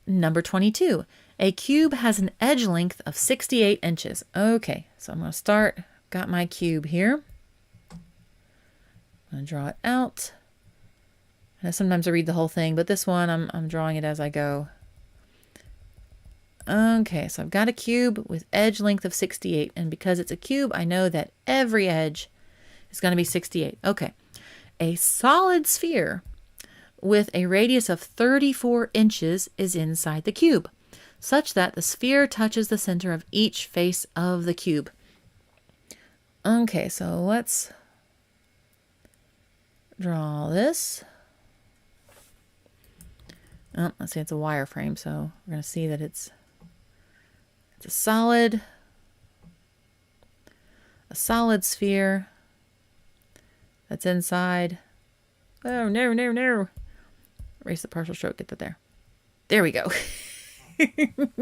Number 22. A cube has an edge length of 68 inches. Okay, so I'm going to start. Got my cube here. I'm going to draw it out. And sometimes I read the whole thing, but this one I'm drawing it as I go. Okay, so I've got a cube with edge length of 68, and because it's a cube, I know that every edge is going to be 68. Okay, a solid sphere with a radius of 34 inches is inside the cube, such that the sphere touches the center of each face of the cube. Okay, so let's draw this. Oh, let's see, it's a wireframe, so we're going to see that it's a solid sphere that's inside. Oh, no, no, no. Erase the partial stroke, get that there. There we go. And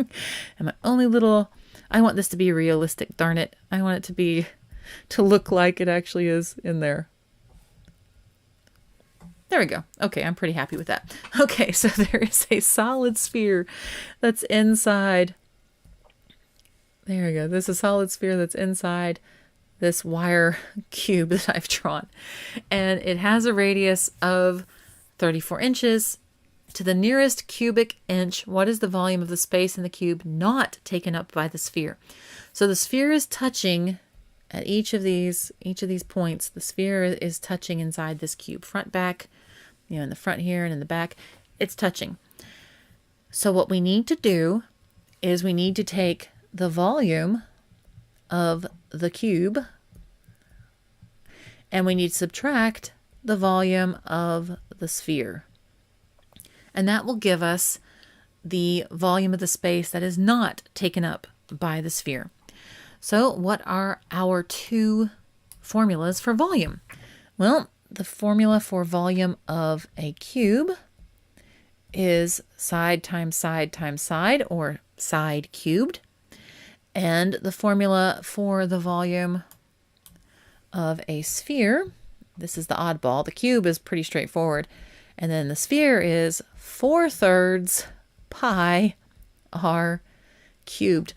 my only little, I want this to be realistic, darn it. I want it to look like it actually is in there. There we go. Okay, I'm pretty happy with that. Okay, so there is a solid sphere that's inside. There we go. There's a solid sphere that's inside this wire cube that I've drawn. And it has a radius of 34 inches. To the nearest cubic inch, what is the volume of the space in the cube not taken up by the sphere? So the sphere is touching at each of these points. The sphere is touching inside this cube. Front, back, in the front here and in the back, it's touching. So what we need to do is we need to take the volume of the cube and we need to subtract the volume of the sphere. And that will give us the volume of the space that is not taken up by the sphere. So what are our two formulas for volume? Well, the formula for volume of a cube is side times side times side, or side cubed. And the formula for the volume of a sphere, this is the oddball. The cube is pretty straightforward. And then the sphere is 4/3 pi r cubed.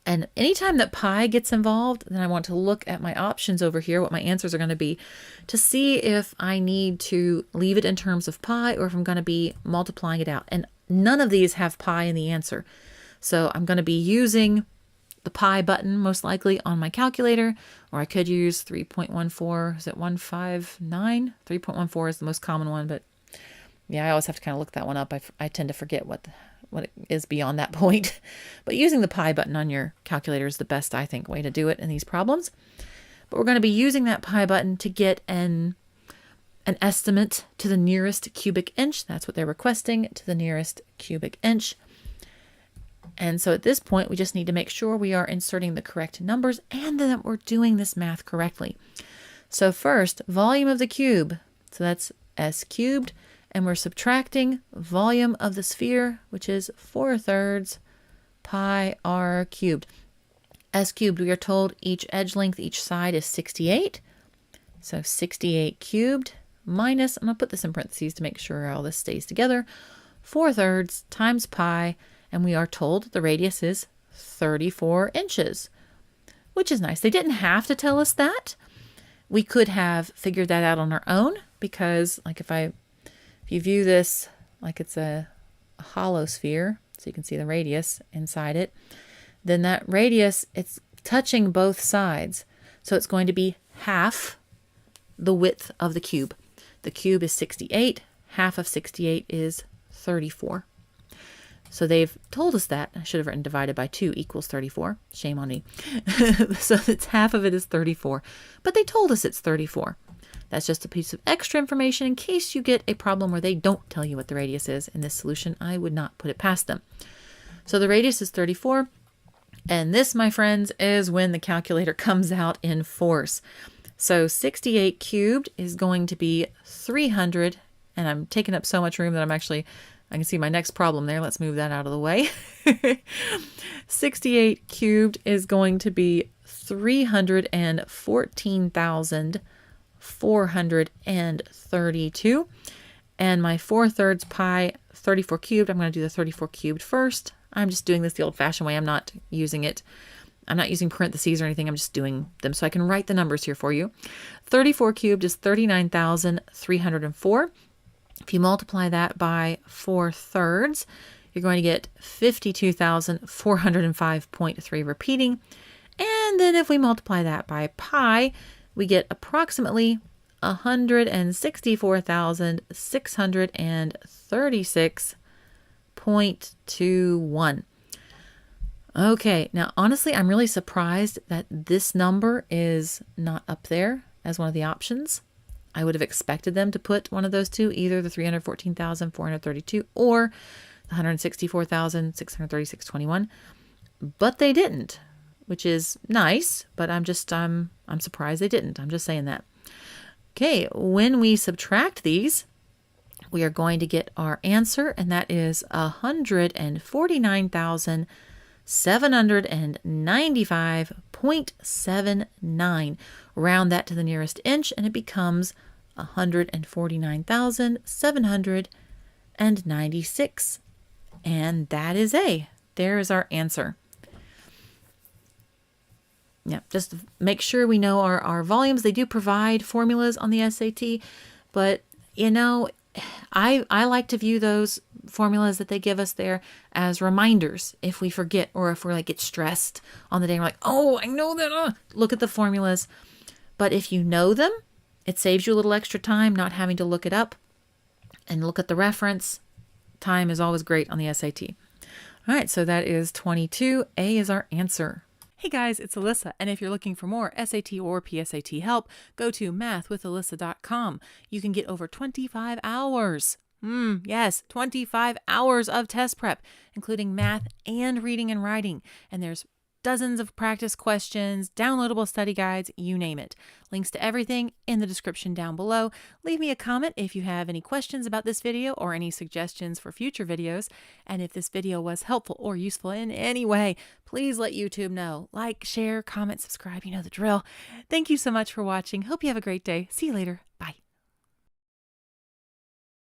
And anytime that pi gets involved, then I want to look at my options over here, what my answers are going to be, to see if I need to leave it in terms of pi or if I'm going to be multiplying it out. And none of these have pi in the answer. So I'm going to be using the pi button most likely on my calculator, or I could use 3.14. Is it 159? 3.14 is the most common one, but yeah, I always have to kind of look that one up. I tend to forget what it is beyond that point. But using the pi button on your calculator is the best, I think, way to do it in these problems. But we're going to be using that pi button to get an estimate to the nearest cubic inch. That's what they're requesting, to the nearest cubic inch. And so at this point, we just need to make sure we are inserting the correct numbers and that we're doing this math correctly. So first, volume of the cube. So that's s cubed. And we're subtracting volume of the sphere, which is 4/3 pi r cubed. S cubed, we are told each edge length, each side is 68. So 68 cubed minus, I'm going to put this in parentheses to make sure all this stays together, 4/3 times pi, and we are told the radius is 34 inches, which is nice. They didn't have to tell us that. We could have figured that out on our own, because like if you view this like it's a hollow sphere, so you can see the radius inside it, then that radius, it's touching both sides. So it's going to be half the width of the cube. The cube is 68. Half of 68 is 34. So they've told us that. I should have written divided by 2 equals 34. Shame on me. So it's half of it is 34. But they told us it's 34. That's just a piece of extra information in case you get a problem where they don't tell you what the radius is. In this solution, I would not put it past them. So the radius is 34. And this, my friends, is when the calculator comes out in force. So 68 cubed is going to be 300. And I'm taking up so much room that I can see my next problem there. Let's move that out of the way. 68 cubed is going to be 314,432. And my 4/3 pi 34 cubed. I'm going to do the 34 cubed first. I'm just doing this the old-fashioned way. I'm not using parentheses or anything. I'm just doing them so I can write the numbers here for you. 34 cubed is 39,304. If you multiply that by 4/3, you're going to get 52,405.3 repeating. And then if we multiply that by pi, we get approximately 164,636.21. Okay, now honestly, I'm really surprised that this number is not up there as one of the options. I would have expected them to put one of those two, either the 314,432 or the 164,636.21, but they didn't, which is nice, but I'm surprised they didn't. I'm just saying that. Okay, when we subtract these, we are going to get our answer, and that is 149,795.79. Round that to the nearest inch, and it becomes 149,796. And that is A. There is our answer. Yeah, just make sure we know our volumes. They do provide formulas on the SAT, but I like to view those formulas that they give us there as reminders if we forget, or if we're get stressed on the day and we're like, oh, I know that. Look at the formulas. But if you know them, it saves you a little extra time not having to look it up and look at the reference. Time is always great on the SAT. All right, so that is 22. A is our answer. Hey guys, it's Alyssa, and if you're looking for more SAT or PSAT help, go to mathwithalyssa.com. You can get over 25 hours. Yes, 25 hours of test prep, including math and reading and writing. And there's dozens of practice questions, downloadable study guides, you name it. Links to everything in the description down below. Leave me a comment if you have any questions about this video or any suggestions for future videos. And if this video was helpful or useful in any way, please let YouTube know. Like, share, comment, subscribe, you know the drill. Thank you so much for watching. Hope you have a great day. See you later.